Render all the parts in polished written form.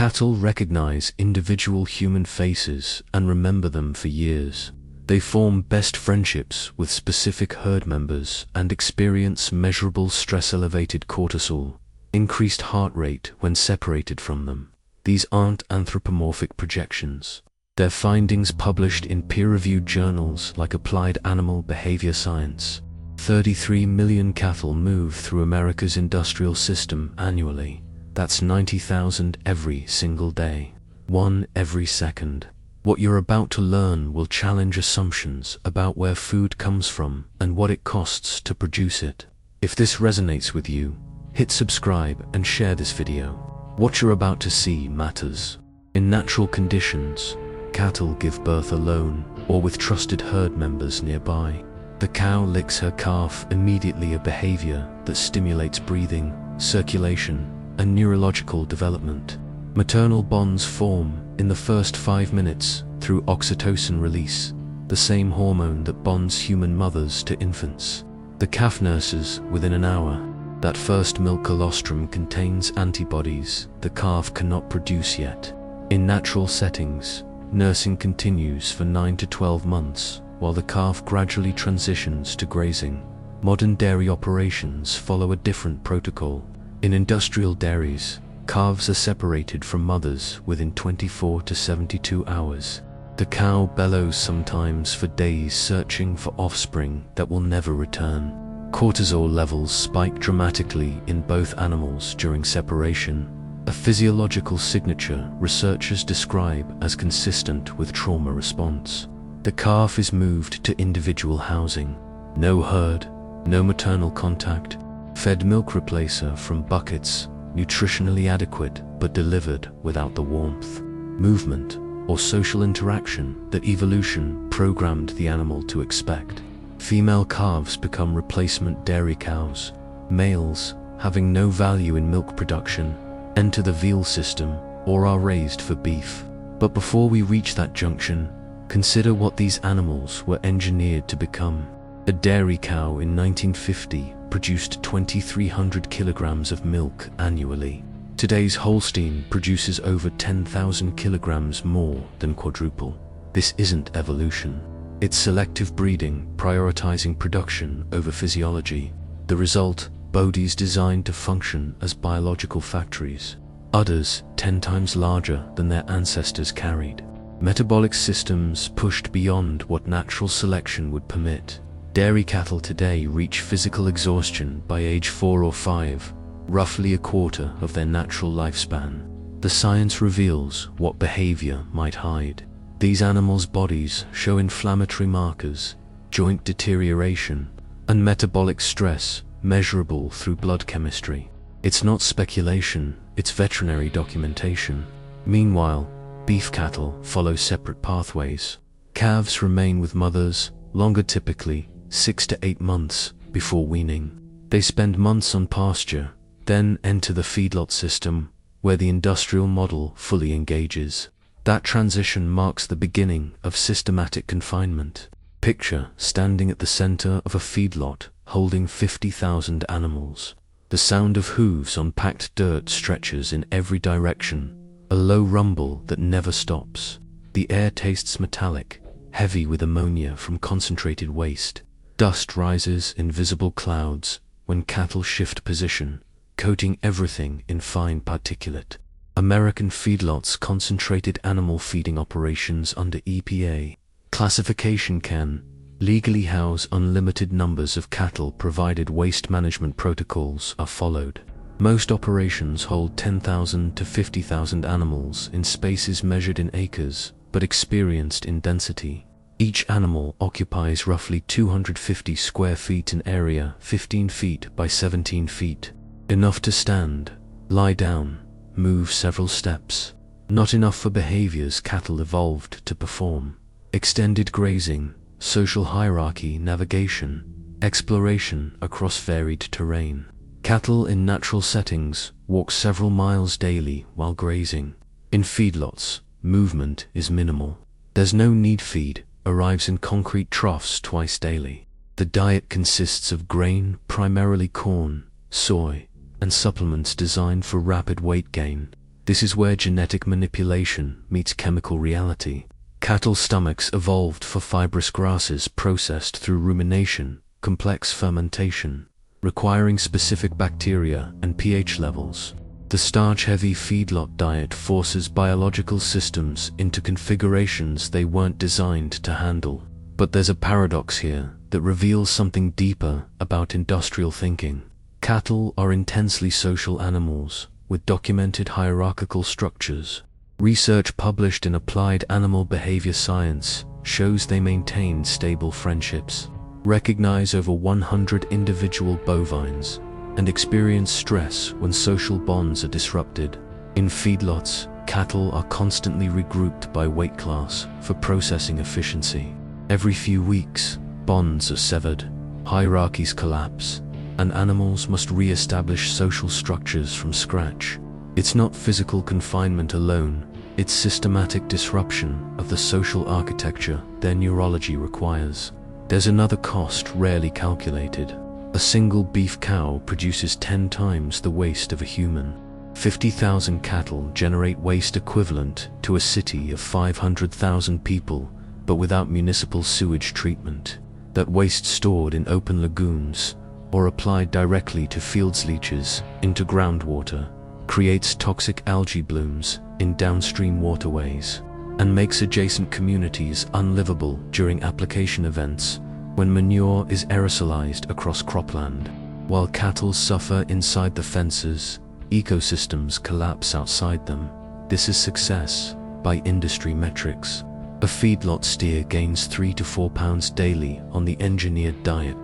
Cattle recognize individual human faces and remember them for years. They form best friendships with specific herd members and experience measurable stress-elevated cortisol, increased heart rate when separated from them. These aren't anthropomorphic projections. They're findings published in peer-reviewed journals like Applied Animal Behavior Science. 33 million cattle move through America's industrial system annually. That's 90,000 every single day. 1 every second. What you're about to learn will challenge assumptions about where food comes from and what it costs to produce it. If this resonates with you, hit subscribe and share this video. What you're about to see matters. In natural conditions, cattle give birth alone or with trusted herd members nearby. The cow licks her calf immediately, a behavior that stimulates breathing, circulation, and neurological development. Maternal bonds form in the first 5 minutes through oxytocin release, the same hormone that bonds human mothers to infants. The calf nurses within an hour. That first milk colostrum contains antibodies the calf cannot produce yet. In natural settings, nursing continues for 9 to 12 months, while the calf gradually transitions to grazing. Modern dairy operations follow a different protocol. In industrial dairies, calves are separated from mothers within 24 to 72 hours. The cow bellows sometimes for days, searching for offspring that will never return. Cortisol levels spike dramatically in both animals during separation, a physiological signature researchers describe as consistent with trauma response. The calf is moved to individual housing. No herd, no maternal contact, fed milk replacer from buckets, nutritionally adequate but delivered without the warmth, movement, or social interaction that evolution programmed the animal to expect. Female calves become replacement dairy cows. Males, having no value in milk production, enter the veal system or are raised for beef. But before we reach that junction, consider what these animals were engineered to become. A dairy cow in 1950 produced 2,300 kilograms of milk annually. Today's Holstein produces over 10,000 kilograms more than quadruple. This isn't evolution. It's selective breeding, prioritizing production over physiology. The result, bodies designed to function as biological factories. Udders 10 times larger than their ancestors carried. Metabolic systems pushed beyond what natural selection would permit. Dairy cattle today reach physical exhaustion by age 4 or 5, roughly a quarter of their natural lifespan. The science reveals what behavior might hide. These animals' bodies show inflammatory markers, joint deterioration, and metabolic stress measurable through blood chemistry. It's not speculation, it's veterinary documentation. Meanwhile, beef cattle follow separate pathways. Calves remain with mothers longer, typically 6 to 8 months before weaning. They spend months on pasture, then enter the feedlot system, where the industrial model fully engages. That transition marks the beginning of systematic confinement. Picture standing at the center of a feedlot holding 50,000 animals. The sound of hooves on packed dirt stretches in every direction, a low rumble that never stops. The air tastes metallic, heavy with ammonia from concentrated waste. Dust rises in visible clouds when cattle shift position, coating everything in fine particulate. American feedlots concentrated animal feeding operations under EPA classification can legally house unlimited numbers of cattle provided waste management protocols are followed. Most operations hold 10,000 to 50,000 animals in spaces measured in acres, but experienced in density. Each animal occupies roughly 250 square feet in area, 15 feet by 17 feet. Enough to stand, lie down, move several steps. Not enough for behaviors cattle evolved to perform. Extended grazing, social hierarchy, navigation, exploration across varied terrain. Cattle in natural settings walk several miles daily while grazing. In feedlots, movement is minimal. There's no need. Feed arrives in concrete troughs twice daily. The diet consists of grain, primarily corn, soy, and supplements designed for rapid weight gain. This is where genetic manipulation meets chemical reality. Cattle stomachs evolved for fibrous grasses processed through rumination, complex fermentation, requiring specific bacteria and pH levels. The starch-heavy feedlot diet forces biological systems into configurations they weren't designed to handle. But there's a paradox here that reveals something deeper about industrial thinking. Cattle are intensely social animals, with documented hierarchical structures. Research published in Applied Animal Behavior Science shows they maintain stable friendships, recognize over 100 individual bovines, and experience stress when social bonds are disrupted. In feedlots, cattle are constantly regrouped by weight class for processing efficiency. Every few weeks, bonds are severed, hierarchies collapse, and animals must re-establish social structures from scratch. It's not physical confinement alone, it's systematic disruption of the social architecture their neurology requires. There's another cost rarely calculated. A single beef cow produces 10 times the waste of a human. 50,000 cattle generate waste equivalent to a city of 500,000 people, but without municipal sewage treatment. That waste stored in open lagoons or applied directly to fields leaches into groundwater creates toxic algae blooms in downstream waterways and makes adjacent communities unlivable during application events when manure is aerosolized across cropland. While cattle suffer inside the fences, ecosystems collapse outside them. This is success by industry metrics. A feedlot steer gains 3 to 4 pounds daily on the engineered diet.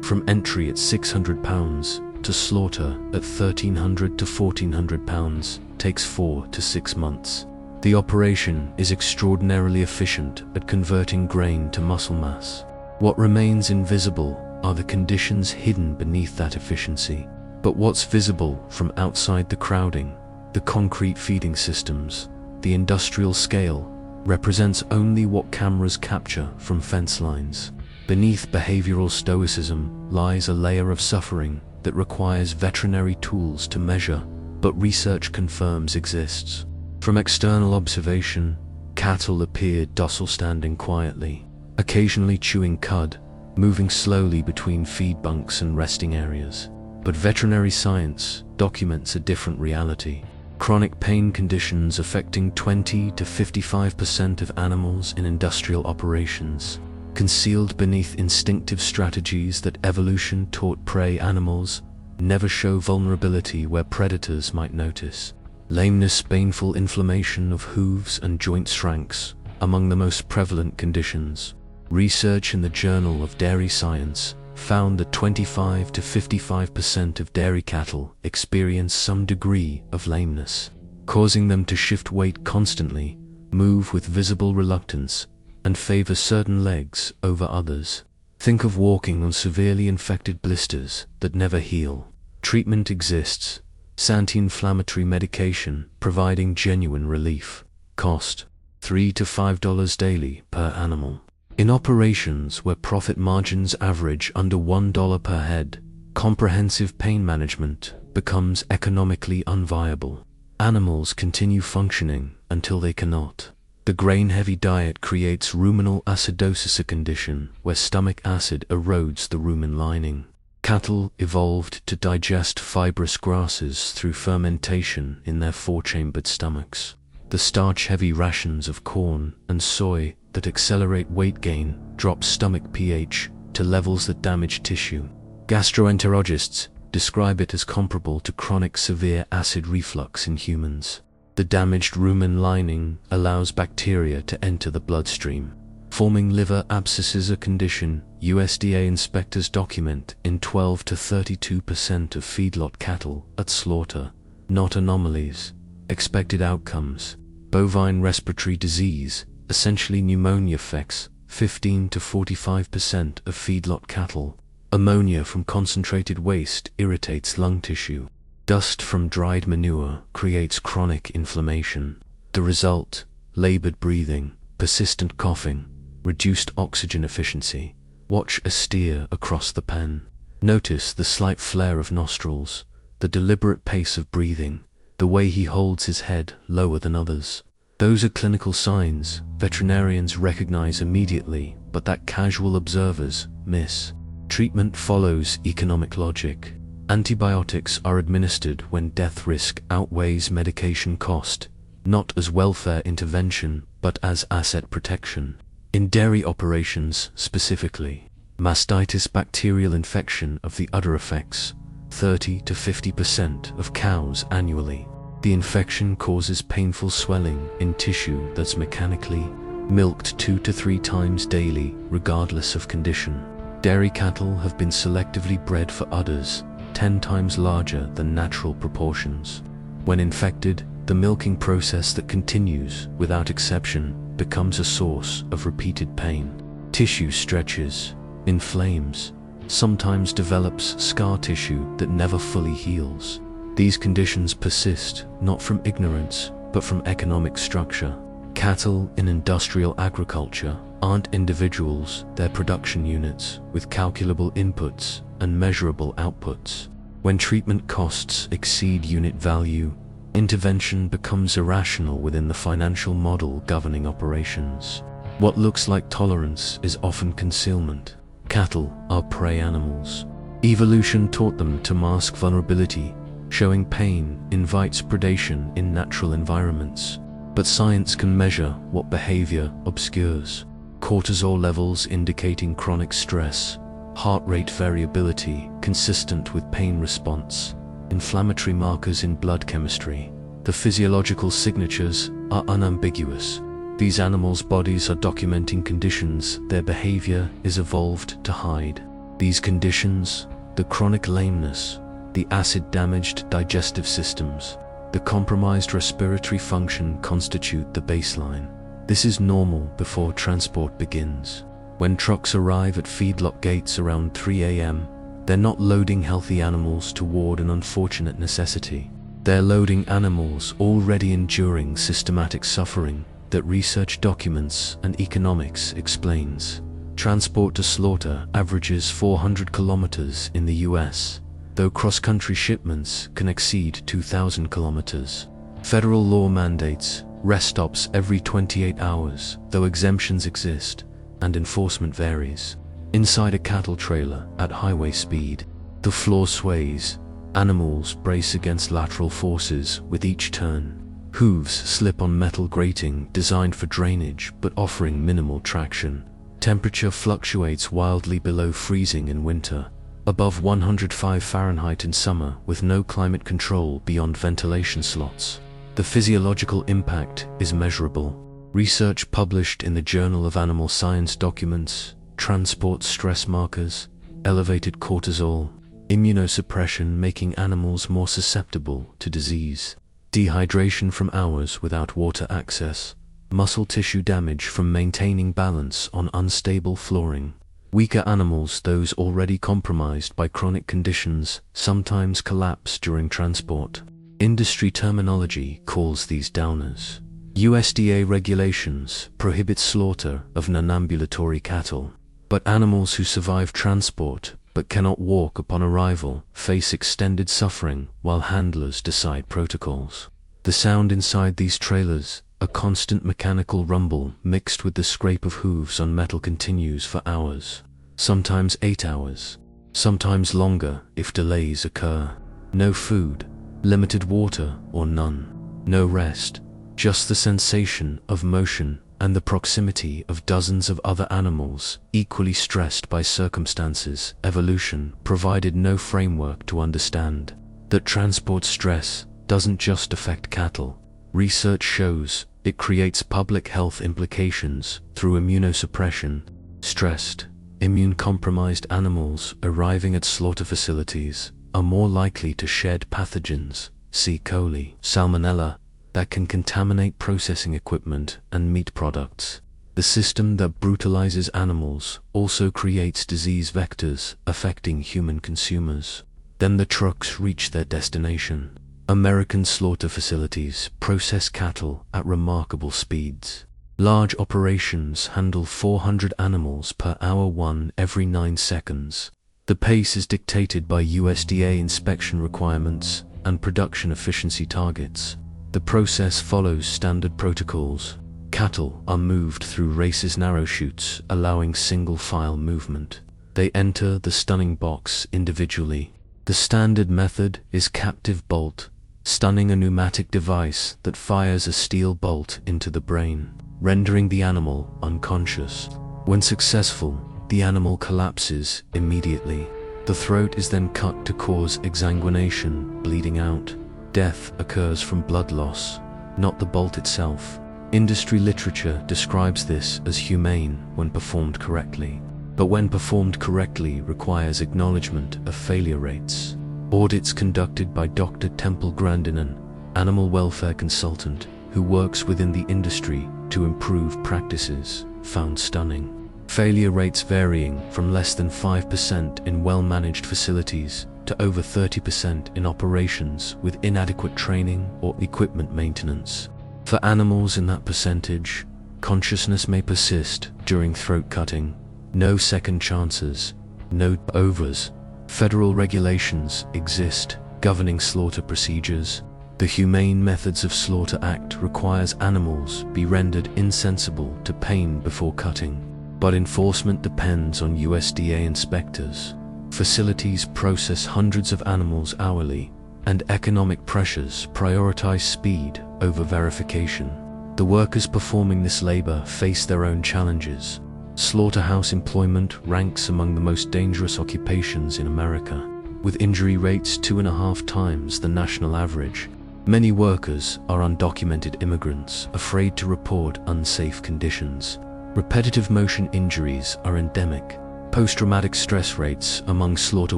From entry at 600 pounds to slaughter at 1,300 to 1,400 pounds takes 4 to 6 months. The operation is extraordinarily efficient at converting grain to muscle mass. What remains invisible are the conditions hidden beneath that efficiency. But what's visible from outside the crowding, the concrete feeding systems, the industrial scale, represents only what cameras capture from fence lines. Beneath behavioral stoicism lies a layer of suffering that requires veterinary tools to measure, but research confirms exists. From external observation, cattle appear docile, standing quietly, occasionally chewing cud, moving slowly between feed bunks and resting areas. But veterinary science documents a different reality. Chronic pain conditions affecting 20 to 55% of animals in industrial operations, concealed beneath instinctive strategies that evolution taught prey animals never show vulnerability where predators might notice. Lameness, painful inflammation of hooves and joint shranks among the most prevalent conditions. Research in the Journal of Dairy Science found that 25 to 55% of dairy cattle experience some degree of lameness, causing them to shift weight constantly, move with visible reluctance, and favor certain legs over others. Think of walking on severely infected blisters that never heal. Treatment exists, anti-inflammatory medication providing genuine relief. Cost: $3 to $5 daily per animal. In operations where profit margins average under $1 per head, comprehensive pain management becomes economically unviable. Animals continue functioning until they cannot. The grain-heavy diet creates ruminal acidosis, a condition where stomach acid erodes the rumen lining. Cattle evolved to digest fibrous grasses through fermentation in their four-chambered stomachs. The starch-heavy rations of corn and soy that accelerate weight gain drop stomach pH to levels that damage tissue. Gastroenterologists describe it as comparable to chronic severe acid reflux in humans. The damaged rumen lining allows bacteria to enter the bloodstream, forming liver abscesses, a condition USDA inspectors document in 12 to 32% of feedlot cattle at slaughter. Not anomalies, expected outcomes. Bovine respiratory disease, essentially pneumonia, affects 15 to 45% of feedlot cattle. Ammonia from concentrated waste irritates lung tissue. Dust from dried manure creates chronic inflammation. The result: labored breathing, persistent coughing, reduced oxygen efficiency. Watch a steer across the pen. Notice the slight flare of nostrils, the deliberate pace of breathing, the the way he holds his head lower than others. Those are clinical signs veterinarians recognize immediately, but that casual observers miss. Treatment follows economic logic. Antibiotics are administered when death risk outweighs medication cost, not as welfare intervention, but as asset protection. In dairy operations specifically, mastitis bacterial infection of the udder affects 30 to 50% of cows annually. The infection causes painful swelling in tissue that's mechanically milked 2 to 3 times daily, regardless of condition. Dairy cattle have been selectively bred for udders 10 times larger than natural proportions. When infected, the milking process that continues without exception becomes a source of repeated pain. Tissue stretches, inflames, sometimes develops scar tissue that never fully heals. These conditions persist not from ignorance, but from economic structure. Cattle in industrial agriculture aren't individuals, they're production units with calculable inputs and measurable outputs. When treatment costs exceed unit value, intervention becomes irrational within the financial model governing operations. What looks like tolerance is often concealment. Cattle are prey animals. Evolution taught them to mask vulnerability. Showing pain invites predation in natural environments. But science can measure what behavior obscures. Cortisol levels indicating chronic stress, heart rate variability consistent with pain response, inflammatory markers in blood chemistry. The physiological signatures are unambiguous. These animals' bodies are documenting conditions their behavior is evolved to hide. These conditions, the chronic lameness, the acid-damaged digestive systems, the compromised respiratory function constitute the baseline. This is normal before transport begins. When trucks arrive at feedlot gates around 3 a.m., they're not loading healthy animals toward an unfortunate necessity. They're loading animals already enduring systematic suffering that research documents and economics explains. Transport to slaughter averages 400 kilometers in the US, though cross-country shipments can exceed 2,000 kilometers. Federal law mandates rest stops every 28 hours, though exemptions exist and enforcement varies. Inside a cattle trailer at highway speed, the floor sways. Animals brace against lateral forces with each turn. Hooves slip on metal grating designed for drainage but offering minimal traction. Temperature fluctuates wildly below freezing in winter, above 105 Fahrenheit in summer with no climate control beyond ventilation slots. The physiological impact is measurable. Research published in the Journal of Animal Science documents transport stress markers, elevated cortisol, immunosuppression making animals more susceptible to disease, dehydration from hours without water access, muscle tissue damage from maintaining balance on unstable flooring. Weaker animals, those already compromised by chronic conditions, sometimes collapse during transport. Industry terminology calls these downers. USDA regulations prohibit slaughter of non-ambulatory cattle, but animals who survive transport but cannot walk upon arrival face extended suffering while handlers decide protocols. The sound inside these trailers, a constant mechanical rumble mixed with the scrape of hooves on metal, continues for hours, sometimes 8 hours, sometimes longer if delays occur. No food, limited water or none, no rest, just the sensation of motion and the proximity of dozens of other animals equally stressed by circumstances. Evolution provided no framework to understand that transport stress doesn't just affect cattle. Research shows it creates public health implications through immunosuppression. Stressed, immune-compromised animals arriving at slaughter facilities are more likely to shed pathogens, C. coli, salmonella, that can contaminate processing equipment and meat products. The system that brutalizes animals also creates disease vectors affecting human consumers. Then the trucks reach their destination. American slaughter facilities process cattle at remarkable speeds. Large operations handle 400 animals per hour, one every 9 seconds. The pace is dictated by USDA inspection requirements, and production efficiency targets. The process follows standard protocols. Cattle are moved through race's narrow chutes, allowing single-file movement. They enter the stunning box individually. The standard method is captive bolt, stunning a pneumatic device that fires a steel bolt into the brain, rendering the animal unconscious. When successful, the animal collapses immediately. The throat is then cut to cause exsanguination, bleeding out. Death occurs from blood loss, not the bolt itself. Industry literature describes this as humane when performed correctly, but when performed correctly requires acknowledgement of failure rates. Audits conducted by Dr. Temple Grandin, animal welfare consultant who works within the industry to improve practices, found stunning failure rates varying from less than 5% in well-managed facilities to over 30% in operations with inadequate training or equipment maintenance. For animals in that percentage, consciousness may persist during throat cutting. No second chances, no overs. Federal regulations exist governing slaughter procedures. The Humane Methods of Slaughter Act requires animals be rendered insensible to pain before cutting, but enforcement depends on USDA inspectors. Facilities process hundreds of animals hourly, and economic pressures prioritize speed over verification. The workers performing this labor face their own challenges. Slaughterhouse employment ranks among the most dangerous occupations in America, with injury rates 2.5 times the national average. Many workers are undocumented immigrants afraid to report unsafe conditions. Repetitive motion injuries are endemic. Post-traumatic stress rates among slaughter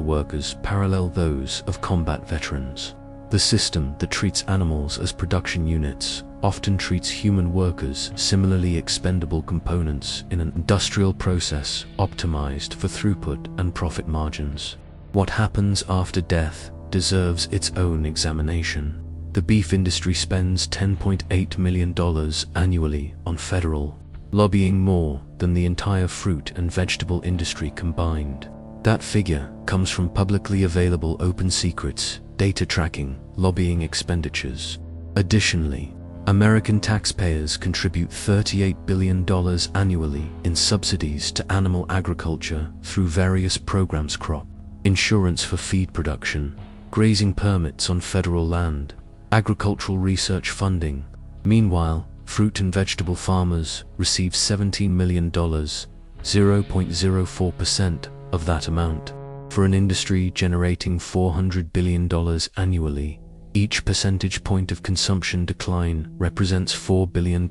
workers parallel those of combat veterans. The system that treats animals as production units often treats human workers similarly expendable components in an industrial process optimized for throughput and profit margins. What happens after death deserves its own examination. The beef industry spends $10.8 million annually on federal lobbying, more than the entire fruit and vegetable industry combined. That figure comes from publicly available open secrets, data tracking, lobbying expenditures. Additionally, American taxpayers contribute $38 billion annually in subsidies to animal agriculture through various programs: crop insurance for feed production, grazing permits on federal land, agricultural research funding. Meanwhile, fruit and vegetable farmers receive $17 million, 0.04% of that amount. For an industry generating $400 billion annually, each percentage point of consumption decline represents $4 billion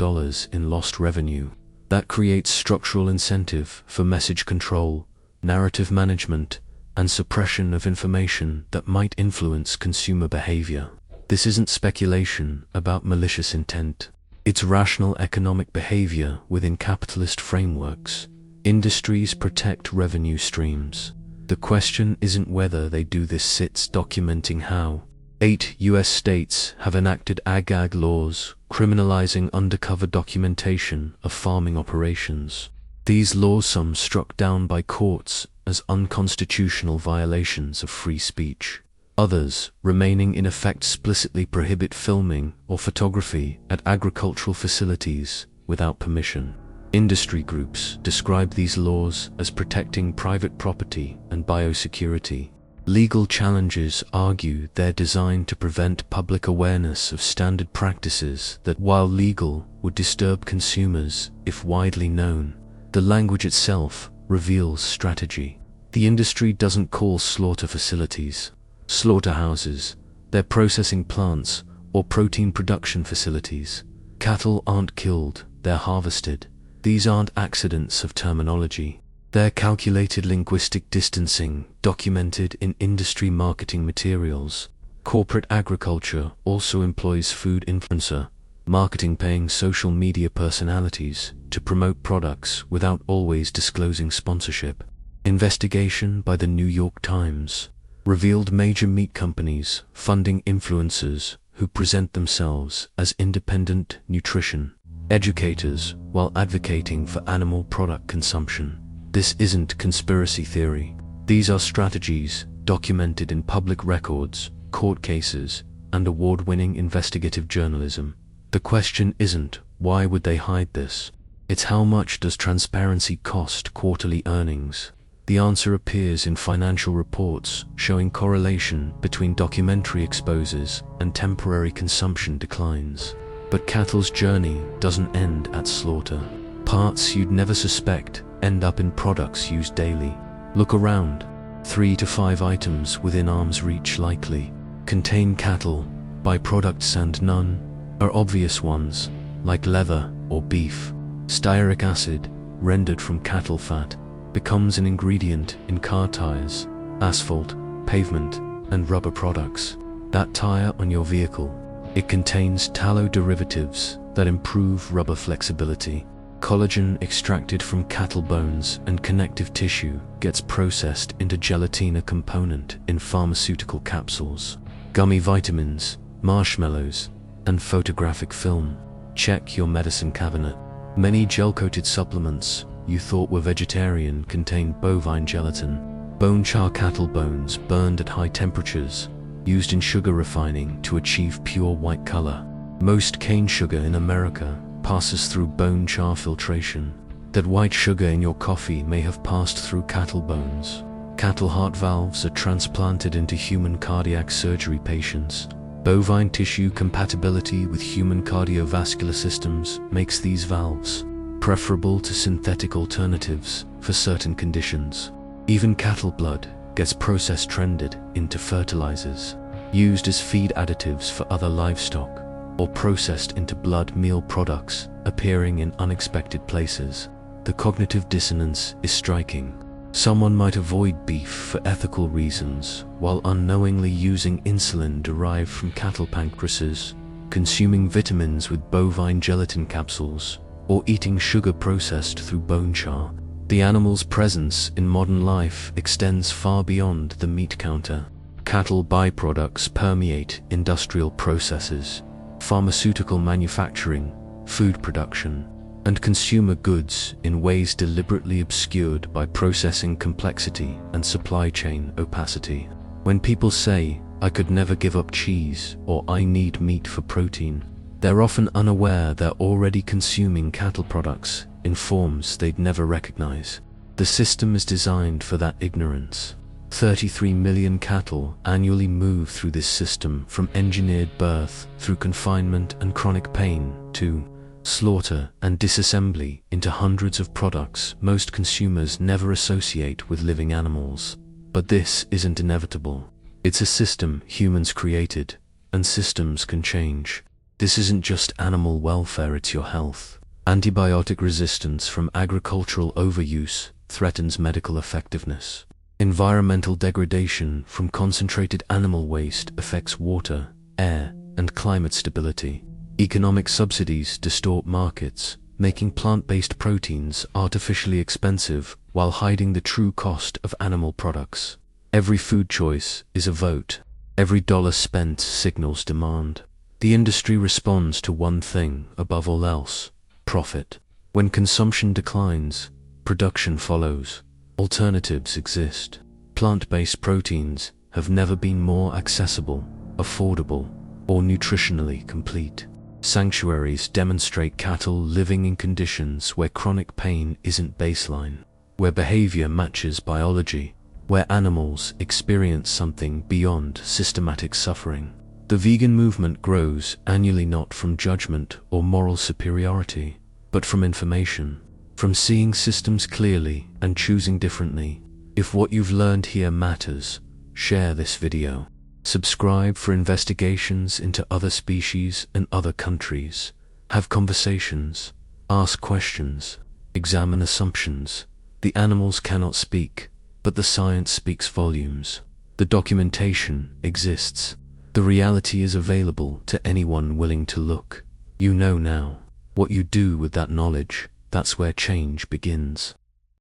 in lost revenue. That creates structural incentive for message control, narrative management, and suppression of information that might influence consumer behavior. This isn't speculation about malicious intent. It's rational economic behavior within capitalist frameworks. Industries protect revenue streams. The question isn't whether they do this, it's documenting how. 8 U.S. states have enacted ag laws criminalizing undercover documentation of farming operations. These laws, some struck down by courts as unconstitutional violations of free speech. Others, remaining in effect, explicitly prohibit filming or photography at agricultural facilities without permission. Industry groups describe these laws as protecting private property and biosecurity. Legal challenges argue they're designed to prevent public awareness of standard practices that, while legal, would disturb consumers if widely known. The language itself reveals strategy. The industry doesn't call slaughter facilities slaughterhouses. They're processing plants or protein production facilities. Cattle aren't killed, they're harvested. These aren't accidents of terminology. They're calculated linguistic distancing documented in industry marketing materials. Corporate agriculture also employs food influencer marketing, paying social media personalities to promote products without always disclosing sponsorship. Investigation by the New York Times revealed major meat companies funding influencers who present themselves as independent nutrition educators while advocating for animal product consumption. This isn't conspiracy theory. These are strategies documented in public records. court cases, and award-winning investigative journalism. The question isn't, why would they hide this? It's how much does transparency cost quarterly earnings? The answer appears in financial reports showing correlation between documentary exposures and temporary consumption declines. But cattle's journey doesn't end at slaughter. Parts you'd never suspect end up in products used daily. Look around. 3 to 5 items within arm's reach likely contain cattle. Byproducts and none are obvious ones, like leather or beef. Stearic acid, rendered from cattle fat, becomes an ingredient in car tires, asphalt, pavement, and rubber products. That tire on your vehicle, it contains tallow derivatives that improve rubber flexibility. Collagen extracted from cattle bones and connective tissue gets processed into gelatina component in pharmaceutical capsules. Gummy vitamins, marshmallows, and photographic film. Check your medicine cabinet. Many gel-coated supplements you thought were vegetarian contain bovine gelatin. Bone char cattle bones burned at high temperatures, used in sugar refining to achieve pure white color. Most cane sugar in America passes through bone char filtration. That white sugar in your coffee may have passed through cattle bones. Cattle heart valves are transplanted into human cardiac surgery patients. Bovine tissue compatibility with human cardiovascular systems makes these valves preferable to synthetic alternatives for certain conditions. Even cattle blood gets process trended into fertilizers, used as feed additives for other livestock, or processed into blood meal products appearing in unexpected places. The cognitive dissonance is striking. Someone might avoid beef for ethical reasons while unknowingly using insulin derived from cattle pancreases, consuming vitamins with bovine gelatin capsules, or eating sugar processed through bone char. The animal's presence in modern life extends far beyond the meat counter. Cattle byproducts permeate industrial processes, pharmaceutical manufacturing, food production, and consumer goods in ways deliberately obscured by processing complexity and supply chain opacity. When people say, "I could never give up cheese," or "I need meat for protein," they're often unaware they're already consuming cattle products in forms they'd never recognize. The system is designed for that ignorance. 33 million cattle annually move through this system, from engineered birth through confinement and chronic pain to slaughter and disassembly into hundreds of products most consumers never associate with living animals. But this isn't inevitable. It's a system humans created, and systems can change. This isn't just animal welfare, it's your health. Antibiotic resistance from agricultural overuse threatens medical effectiveness. Environmental degradation from concentrated animal waste affects water, air, and climate stability. Economic subsidies distort markets, making plant-based proteins artificially expensive while hiding the true cost of animal products. Every food choice is a vote. Every dollar spent signals demand. The industry responds to one thing above all else: profit. When consumption declines, production follows. Alternatives exist. Plant-based proteins have never been more accessible, affordable, or nutritionally complete. Sanctuaries demonstrate cattle living in conditions where chronic pain isn't baseline, where behavior matches biology, where animals experience something beyond systematic suffering. The vegan movement grows annually not from judgment or moral superiority, but from information, from seeing systems clearly and choosing differently. If what you've learned here matters, share this video. Subscribe for investigations into other species and other countries. Have conversations. Ask questions. Examine assumptions. The animals cannot speak, but the science speaks volumes. The documentation exists. The reality is available to anyone willing to look. You know now. What you do with that knowledge, that's where change begins.